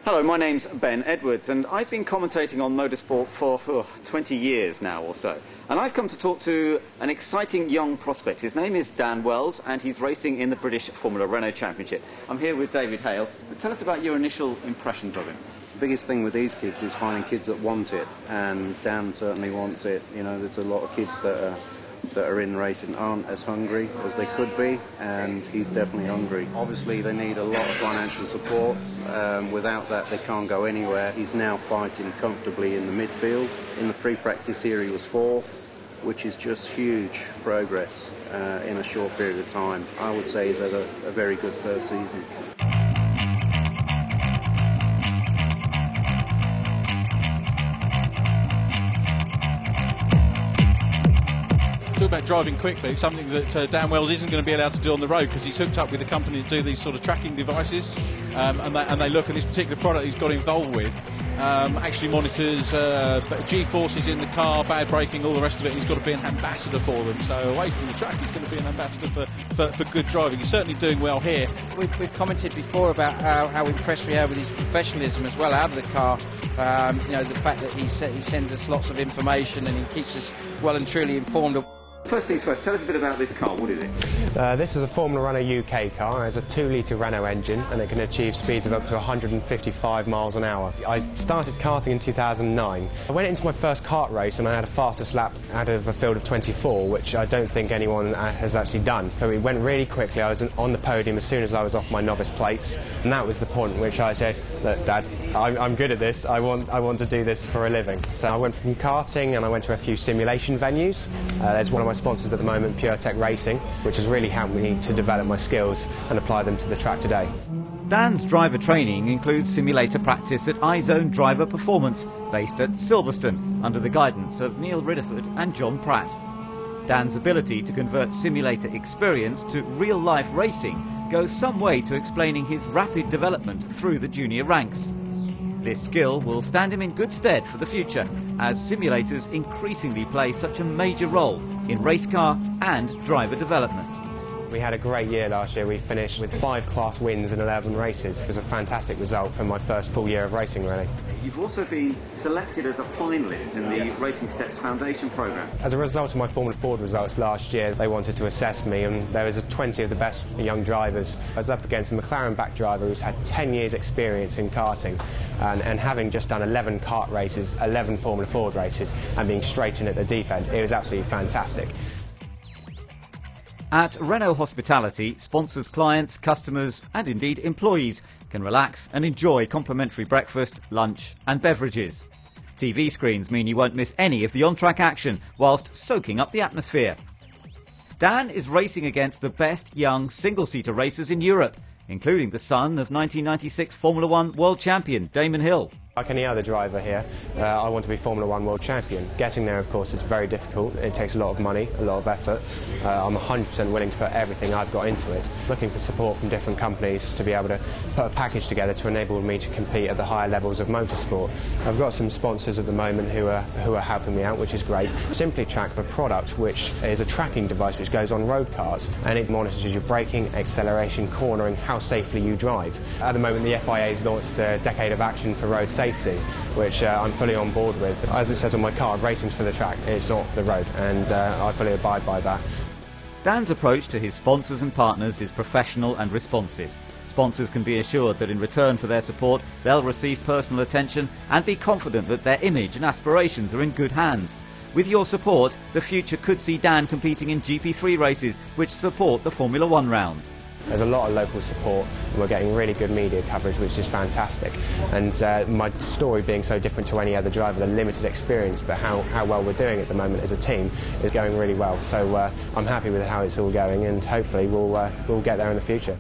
Hello, my name's Ben Edwards and I've been commentating on motorsport for 20 years now or so. And I've come to talk to an exciting young prospect. His name is Dan Wells and he's racing in the British Formula Renault Championship. I'm here with David Hale. Tell us about your initial impressions of him. The biggest thing with these kids is finding kids that want it, and Dan certainly wants it. You know, there's a lot of kids that are in racing aren't as hungry as they could be, and he's definitely hungry. Obviously they need a lot of financial support. Without that they can't go anywhere. He's now fighting comfortably in the midfield. In the free practice here he was 4th, which is just huge progress in a short period of time. I would say he's had a very good first season. About driving quickly, it's something that Dan Wells isn't going to be allowed to do on the road because he's hooked up with a company to do these sort of tracking devices, and they look at this particular product he's got involved with. Actually monitors G-forces in the car, bad braking, all the rest of it. He's got to be an ambassador for them. So away from the track, he's going to be an ambassador for good driving. He's certainly doing well here. We've commented before about how impressed we are with his professionalism as well out of the car. You know, the fact that he sends us lots of information and he keeps us well and truly informed. First things first, tell us a bit about this car. What is it? This is a Formula Renault UK car. It has a 2-litre Renault engine and it can achieve speeds of up to 155 miles an hour. I started karting in 2009. I went into my first kart race and I had a fastest lap out of a field of 24, which I don't think anyone has actually done. So it went really quickly. I was on the podium as soon as I was off my novice plates, and that was the point at which I said, look, Dad, I'm good at this. I want to do this for a living. So I went from karting and I went to a few simulation venues. There's one of my sponsors at the moment, Pure Tech Racing, which has really helped me to develop my skills and apply them to the track today. Dan's driver training includes simulator practice at iZone Driver Performance, based at Silverstone, under the guidance of Neil Ridderford and John Pratt. Dan's ability to convert simulator experience to real-life racing goes some way to explaining his rapid development through the junior ranks. This skill will stand him in good stead for the future, as simulators increasingly play such a major role in race car and driver development. We had a great year last year. We finished with 5 class wins in 11 races. It was a fantastic result for my first full year of racing, really. You've also been selected as a finalist in the Racing Steps Foundation programme. As a result of my Formula Ford results last year, they wanted to assess me, and there was 20 of the best young drivers. I was up against a McLaren-backed driver who's had 10 years' experience in karting, and having just done 11 kart races, 11 Formula Ford races, and being straight in at the deep end, it was absolutely fantastic. At Renault Hospitality, sponsors, clients, customers and indeed employees can relax and enjoy complimentary breakfast, lunch and beverages. TV screens mean you won't miss any of the on-track action whilst soaking up the atmosphere. Dan is racing against the best young single-seater racers in Europe, including the son of 1996 Formula One world champion Damon Hill. Like any other driver here, I want to be Formula One world champion. Getting there, of course, is very difficult. It takes a lot of money, a lot of effort. I'm 100% willing to put everything I've got into it. Looking for support from different companies to be able to put a package together to enable me to compete at the higher levels of motorsport. I've got some sponsors at the moment who are helping me out, which is great. Simply Track, a product which is a tracking device which goes on road cars, and it monitors your braking, acceleration, cornering, how safely you drive. At the moment, the FIA has launched a decade of action for road safety, which I'm fully on board with. As it says on my card, racing's for the track, it's not the road, and I fully abide by that. Dan's approach to his sponsors and partners is professional and responsive. Sponsors can be assured that in return for their support, they'll receive personal attention and be confident that their image and aspirations are in good hands. With your support, the future could see Dan competing in GP3 races, which support the Formula One rounds. There's a lot of local support, and we're getting really good media coverage, which is fantastic. And my story being so different to any other driver, the limited experience, but how well we're doing at the moment as a team is going really well. So I'm happy with how it's all going, and hopefully we'll get there in the future.